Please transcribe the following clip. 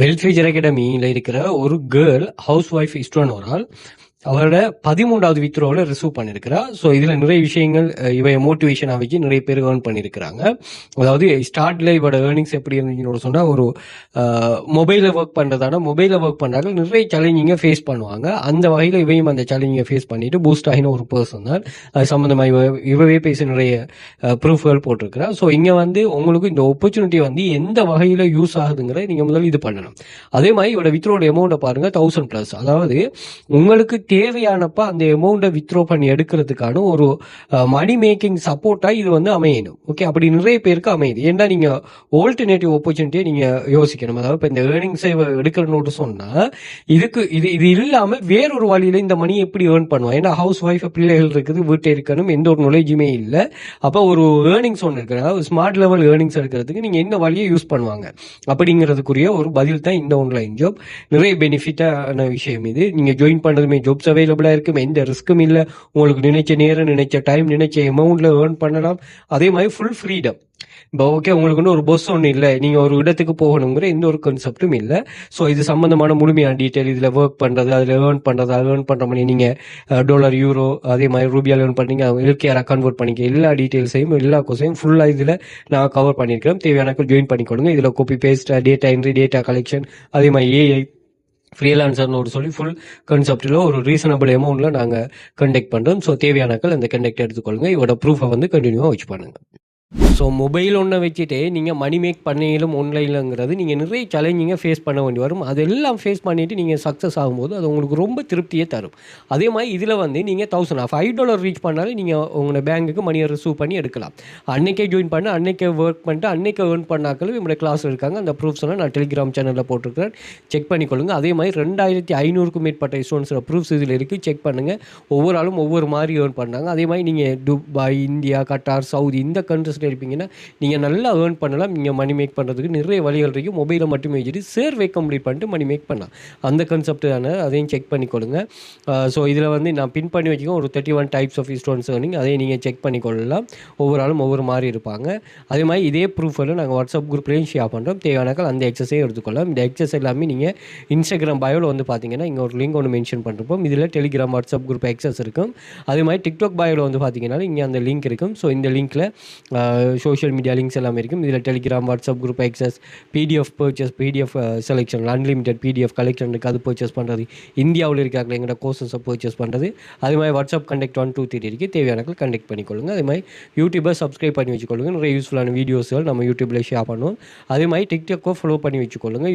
வெல்ஃபேஜர் அகாடமியில் இருக்கிற ஒரு கேர்ள் ஹவுஸ் ஒய்ஃப் இஸ்டுவன் ஒரு ஆள் அவரோட 13வது வித்ரோவில் ரிசீவ் பண்ணியிருக்கிறா. ஸோ இதில் நிறைய விஷயங்கள் இவைய மோட்டிவேஷனாக வச்சு நிறைய பேர் ஏர்ன் பண்ணியிருக்கிறாங்க. அதாவது ஸ்டார்ட்ல இவோட ஏர்னிங்ஸ் எப்படி இருந்துச்சுன்னு சொன்னால், ஒரு மொபைலில் ஒர்க் பண்ணுறதான மொபைலில் ஒர்க் பண்ணுறாங்க, நிறைய சேலஞ்சிங்கை ஃபேஸ் பண்ணுவாங்க. அந்த வகையில் இவையும் அந்த சேலஞ்சிங்கை ஃபேஸ் பண்ணிட்டு பூஸ்ட் ஆகின ஒரு பர்சன் தான். அது சம்மந்தமாக இவவே பேசி நிறைய ப்ரூஃப்கள் போட்டிருக்கிறா. ஸோ இங்கே உங்களுக்கு இந்த ஆப்பர்ச்சுனிட்டி எந்த வகையில் யூஸ் ஆகுதுங்கிறத நீங்கள் முதல்ல இது பண்ணணும். அதே மாதிரி இவட வித்ரோட அமௌண்ட்டை பாருங்கள், 1000+. அதாவது உங்களுக்கு தேவையானப்ப அந்த அமௌண்ட்டை வித்ரோ பண்ணி எடுக்கிறதுக்கான ஒரு மணி மேக்கிங் சப்போர்ட்டாக இது அமையணும். ஓகே, அப்படி நிறைய பேருக்கு அமையுது. ஏன்னா நீங்கள் ஆல்டர்னேட்டிவ் ஆப்பர்ச்சுனிட்டியை நீங்கள் யோசிக்கணும். அதாவது இப்போ இந்த ஏர்னிங்ஸை எடுக்கணும்னு சொன்னால் இது இல்லாமல் வேறொரு வழியில் இந்த மணி எப்படி ஏர்ன் பண்ணுவோம். ஏன்னா ஹவுஸ் ஒய்ஃப் பிள்ளைகள் இருக்குது, வீட்டை இருக்கணும், எந்த ஒரு நாலேஜுமே இல்லை. அப்போ ஒரு ஏர்னிங்ஸ் ஒன்று இருக்கு, அதாவது ஸ்மார்ட் லெவல் ஏர்னிங்ஸ் எடுக்கிறதுக்கு நீங்கள் என்ன வழியை யூஸ் பண்ணுவாங்க அப்படிங்கிறதுக்குரிய ஒரு பதில் தான் இந்த ஆன்லைன் ஜாப். நிறைய பெனிஃபிட்டான விஷயம் இது. நீங்கள் ஜாயின் பண்ணுறதுமே ஜாப்ஸ் அவைலபிளாக இருக்கும், எந்த ரிஸ்க்கும் இல்லை. உங்களுக்கு நினைச்ச நேரம், நினைச்ச டைம், நினைச்ச அமௌண்ட்ல ஏர்ன் பண்ணலாம். அதே மாதிரி ஃபுல் ஃப்ரீடம். இப்போ ஓகே, உங்களுக்கு ஒரு பொஸ் ஒன்று இல்லை, நீங்கள் ஒரு இடத்துக்கு போகணுங்கிற எந்த ஒரு கான்செப்டும் இல்லை. ஸோ இது சம்மந்தமான முழுமையான டீட்டெயில், இதில் ஒர்க் பண்ணுறது, அதில் ஏர்ன் பண்ணுறது, அது ஏர்ன் பண்ணுற மணி நீங்கள் டாலர், யூரோ, அதே மாதிரி ரூபியால் ஏர்ன் பண்ணீங்க, எல்கேஆராக கன்வெர்ட் பண்ணிக்க, எல்லா டீட்டெயில்ஸையும் எல்லா கோர்ஸையும் ஃபுல்லாக இதில் நான் கவர் பண்ணியிருக்கிறேன். தேவையான ஜாயின் பண்ணிக்கொடுங்க. இதில் copy paste, data entry, data collection, அதே மாதிரி ஏஐ ஃப்ரீலான்சர்னு சொல்லி ஃபுல் கான்செப்டில் ஒரு ரீசனபிள் அமௌண்ட்டில் நாங்கள் கண்டக்ட் பண்ணுறோம். ஸோ தேவையானக்கள் அந்த கண்டக்ட் எடுத்துக்கொள்ளுங்க. இவரோட ப்ரூஃபை கண்டினியூவாக வச்சு பண்ணுங்கள். ஸோ மொபைல் ஒன்றை வச்சுட்டு நீங்கள் மணி மேக் பண்ணிலும் ஆன்லைனுங்கிறது நீங்கள் நிறைய சேலஞ்சிங்கை ஃபேஸ் பண்ண வேண்டி வரும். அதெல்லாம் ஃபேஸ் பண்ணிவிட்டு நீங்கள் சக்ஸஸ் ஆகும்போது அது உங்களுக்கு ரொம்ப திருப்தியே தரும். அதே மாதிரி இதில் நீங்கள் $1000 ரீச் பண்ணாலும் நீங்கள் உங்களோட பேங்குக்கு மணியை ரிசீவ் பண்ணி எடுக்கலாம். அன்றைக்கே ஜாயின் பண்ண, அன்றைக்கே ஒர்க் பண்ணிட்டு, அன்றைக்கே ஏர்ன் பண்ணாக்களும் என்னோட கிளாஸ் இருக்காங்க. அந்த ப்ரூஃப்ஸ் எல்லாம் நான் டெலிகிராம் சேனலில் போட்டிருக்கிறேன், செக் பண்ணிக்கொள்ளுங்க. அதே மாதிரி 2500க்கும் மேற்பட்ட ஸ்டூடெண்ட்ஸோட ப்ரூஃப்ஸ் இதில் இருக்குது, செக் பண்ணுங்கள். ஒவ்வொரு ஆளும் ஒவ்வொரு மாதிரி ஏர்ன் பண்ணாங்க. அதே மாதிரி நீங்கள் துபாய், இந்தியா, கட்டார், சவுதி இந்த கண்ட்ரிஸில் இருப்பீங்கன்னா நீங்கள் நல்லா ஏர்ன் பண்ணலாம். நீங்கள் மணி மேக் பண்ணுறதுக்கு நிறைய வழிகள் இருக்குது. மொபைலை மட்டுமே வச்சுட்டு சர்வே கம்ப்ளீட் பண்ணிட்டு மணி மேக் பண்ணலாம். அந்த கான்செப்ட் தானே, அதையும் செக் பண்ணிக்கொள்ளுங்க. ஸோ இதில் நான் பின் பண்ணி வச்சுக்கோங்க ஒரு 31 டைப்ஸ் ஆஃப் ஸ்டூடெண்ட்ஸ் ஏர்னிங். அதையும் நீங்கள் செக் பண்ணிக்கொள்ளலாம். ஒவ்வொரு ஆளும் ஒவ்வொரு மாதிரி இருப்பாங்க. அதே மாதிரி இதே ப்ரூஃபில் நாங்கள் வாட்ஸ்அப் குரூப்லேயும் ஷேர் பண்ணுறோம். தேவையானாக்கள் அந்த எக்ஸஸையும் எடுத்துக்கொள்ளலாம். இந்த எக்ஸஸ் எல்லாமே நீங்கள் இன்ஸ்டாகிராம் பயோவில் பார்த்தீங்கன்னா இங்கே ஒரு லிங்க் ஒன்று மென்ஷன் பண்ணிருப்போம். இதில் டெலிகிராம், வாட்ஸ்அப் குரூப் எக்ஸஸ் இருக்கும். அதே மாதிரி டிக்டாக் பயோவில் பார்த்தீங்கன்னா இங்கே அந்த லிங்க் இருக்கும். ஸோ இந்த லிங்க்கில் சோஷியல் மீடியா லிங்க்ஸ் எல்லாமே இருக்கும். இதில் Telegram, WhatsApp group access, PDF purchase, PDF selection, unlimited PDF collection இருக்குது, அது பர்ச்சேஸ் பண்ணுறது, இந்தியாவில் இருக்காங்களே எங்களோட கோர்சஸை பர்ச்சேஸ் பண்ணுறது. அதே மாதிரி வாட்ஸ்அப் கண்டெக்ட் 1 2 3 இருக்குது, தேவையானக்கள் கண்டெக்ட் பண்ணிக்கொள்ளுங்க. அதே மாதிரி யூடியூபை சப்ஸ்கிரைப் பண்ணி வச்சுக்கொள்ளுங்க. நிறைய யூஸ்ஃபுல்லான வீடியோஸ்கள் நம்ம யூடியூப்பில் ஷேர் பண்ணுவோம். அதே மாதிரி டிக்டாக்கோ ஃபாலோ பண்ணி வச்சுக்கொள்ளுங்க.